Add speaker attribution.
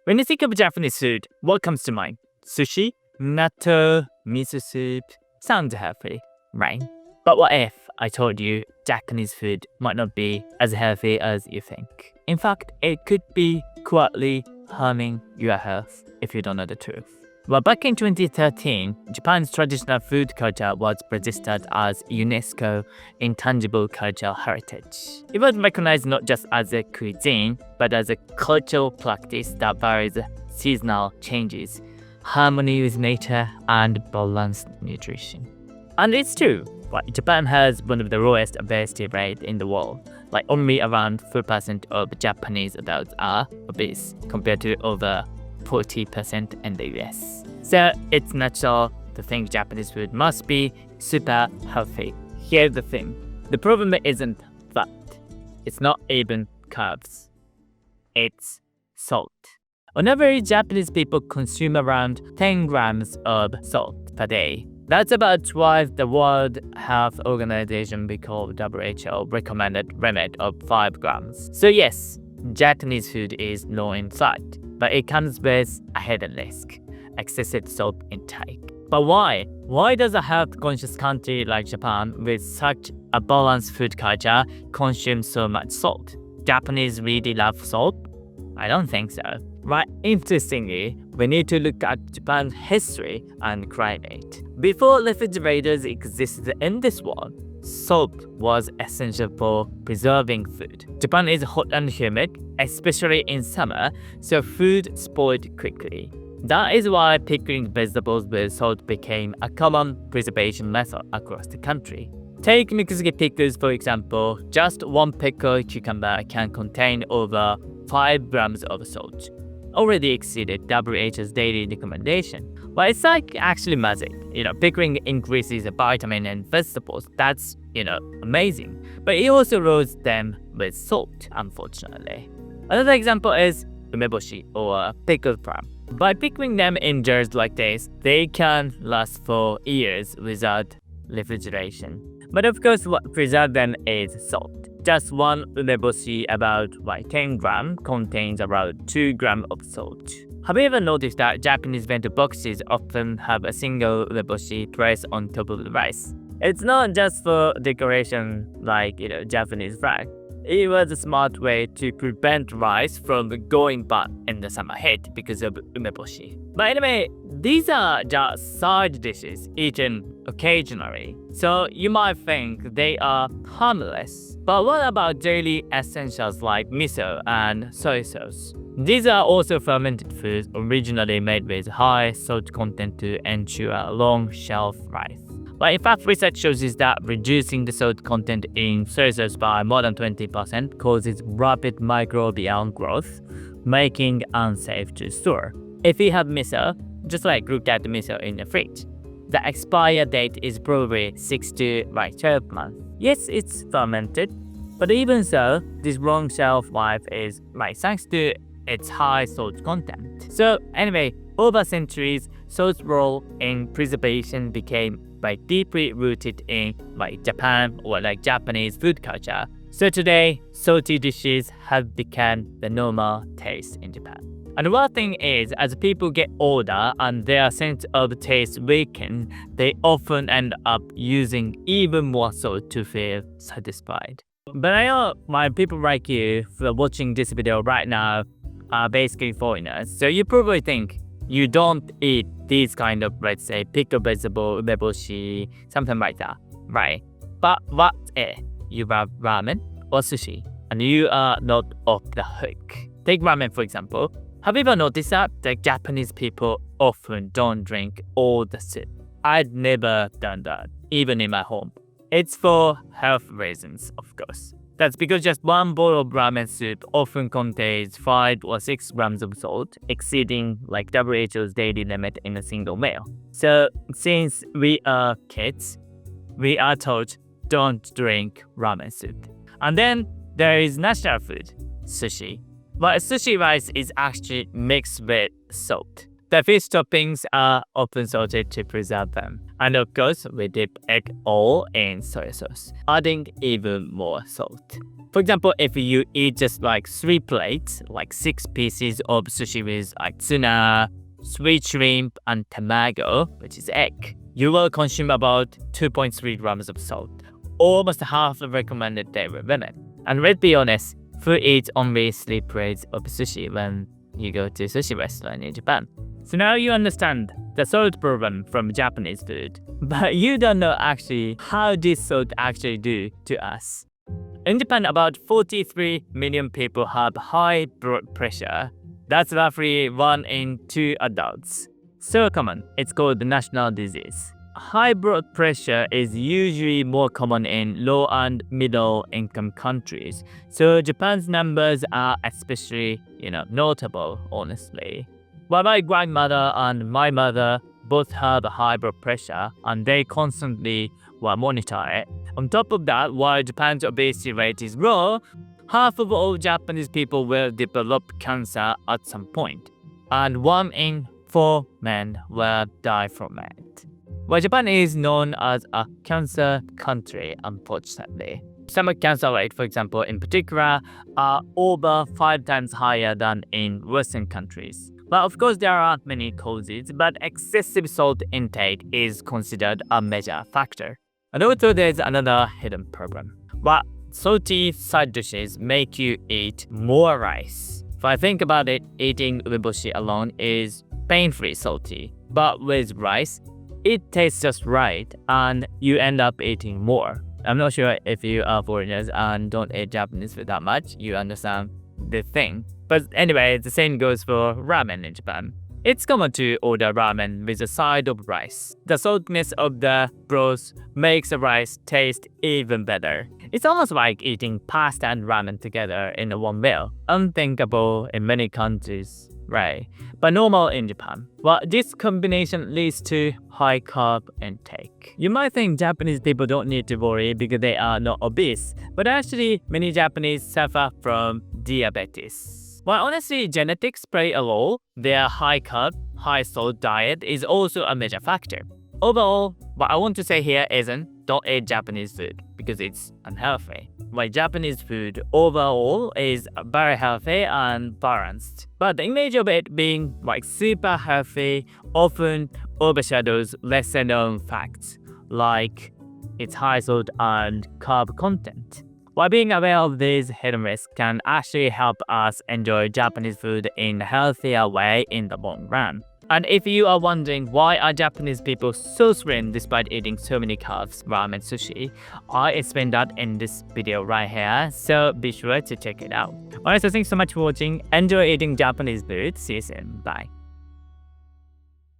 Speaker 1: When you think of Japanese food, what comes to mind? Sushi, natto, miso soup. Sounds healthy, right? But what if I told you Japanese food might not be as healthy as you think? In fact, it could be quietly harming your health if you don't know the truth. Well, back in 2013, Japan's traditional food culture was registered as UNESCO Intangible Cultural Heritage. It was recognized not just as a cuisine, but as a cultural practice that varies seasonal changes, harmony with nature, and balanced nutrition. And it's true, right? Japan has one of the lowest obesity rates in the world. Like only around 4% of Japanese adults are obese compared to over 40% in the US. So it's natural to think Japanese food must be super healthy. Here's the thing. The problem isn't fat. It's not even carbs. It's salt. On average, Japanese people consume around 10 grams of salt per day. That's about twice the World Health Organization WHO recommended limit of 5 grams. So yes, Japanese food is low in fat, but it comes with a hidden risk: excessive salt intake. But why? Why does a health-conscious country like Japan, with such a balanced food culture, consume so much salt? Japanese really love salt? I don't think so. Right, interestingly, we need to look at Japan's history and climate. Before refrigerators existed in this world, salt was essential for preserving food. Japan is hot and humid, especially in summer, so food spoiled quickly. That is why pickling vegetables with salt became a common preservation method across the country. Take Mikusugi pickles for example. Just one pickled cucumber can contain over 5 grams of salt. Already exceeded WHO's daily recommendation. But it's like actually magic. Pickling increases the vitamin in vegetables. That's, amazing. But it also loads them with salt, unfortunately. Another example is umeboshi, or pickled crab. By pickling them in jars like this, they can last for years without refrigeration. But of course, what preserves them is salt. Just one umeboshi, about 10 grams, contains around 2 grams of salt. Have you ever noticed that Japanese bento boxes often have a single umeboshi placed on top of the rice? It's not just for decoration like, Japanese flag. It was a smart way to prevent rice from going bad in the summer heat because of umeboshi. But anyway, these are just side dishes eaten occasionally, so you might think they are harmless. But what about daily essentials like miso and soy sauce? These are also fermented foods originally made with high salt content to ensure long shelf life. But in fact, research shows is that reducing the salt content in soy sauce by more than 20% causes rapid microbial growth, making unsafe to store. If you have miso, just look at the miso in the fridge. The expire date is probably 6 to 12 months. Yes, it's fermented, but even so, this long shelf life is thanks to its high salt content. So anyway, over centuries, salt's role in preservation became deeply rooted in Japan or Japanese food culture. So today, salty dishes have become the normal taste in Japan. And one thing is, as people get older and their sense of taste weakens, they often end up using even more salt to feel satisfied. But I know people like you who are watching this video right now are basically foreigners, so you probably think you don't eat these kind of, let's say, pickled vegetable, umeboshi, something like that, right? But what if you have ramen or sushi and you are not off the hook? Take ramen for example. Have you ever noticed that the Japanese people often don't drink all the soup? I'd never done that, even in my home. It's for health reasons, of course. That's because just one bowl of ramen soup often contains 5 or 6 grams of salt, exceeding WHO's daily limit in a single meal. So since we are kids, we are told don't drink ramen soup. And then there is national food, sushi. But sushi rice is actually mixed with salt. The fish toppings are often salted to preserve them. And of course, we dip egg all in soy sauce, adding even more salt. For example, if you eat just like 3 plates, like 6 pieces of sushi with like tuna, sweet shrimp, and tamago, which is egg, you will consume about 2.3 grams of salt, almost half the recommended daily limit. And let's be honest, who eats only 3 plates of sushi when you go to a sushi restaurant in Japan? So now you understand the salt problem from Japanese food, but you don't know actually how this salt actually do to us. In Japan, about 43 million people have high blood pressure. That's roughly 1 in 2 adults. So common, it's called the national disease. High blood pressure is usually more common in low and middle income countries. So Japan's numbers are especially, notable, honestly. Well, my grandmother and my mother both have high blood pressure and they constantly monitor it. On top of that, while Japan's obesity rate is low, half of all Japanese people will develop cancer at some point, and 1 in 4 men will die from it. Well, Japan is known as a cancer country, unfortunately. Stomach cancer rate, for example, in particular, are over 5 times higher than in Western countries. Well, of course, there are many causes, but excessive salt intake is considered a major factor. And also, there's another hidden problem. Well, salty side dishes make you eat more rice. If I think about it, eating umeboshi alone is painfully salty. But with rice, it tastes just right and you end up eating more. I'm not sure if you are foreigners and don't eat Japanese food that much, you understand the thing. But anyway, the same goes for ramen in Japan. It's common to order ramen with a side of rice. The saltiness of the broth makes the rice taste even better. It's almost like eating pasta and ramen together in one meal. Unthinkable in many countries, right? But normal in Japan. Well, this combination leads to high carb intake. You might think Japanese people don't need to worry because they are not obese, but actually many Japanese suffer from diabetes. Well, honestly, genetics play a role. Their high carb, high salt diet is also a major factor. Overall, what I want to say here isn't don't eat Japanese food because it's unhealthy. Well, Japanese food overall is very healthy and balanced. But the image of it being super healthy often overshadows lesser known facts like its high salt and carb content. While being aware of these hidden risks can actually help us enjoy Japanese food in a healthier way in the long run. And if you are wondering why are Japanese people so slim despite eating so many carbs, ramen, sushi, I explained that in this video right here, so be sure to check it out. Alright, so thanks so much for watching. Enjoy eating Japanese food. See you soon. Bye.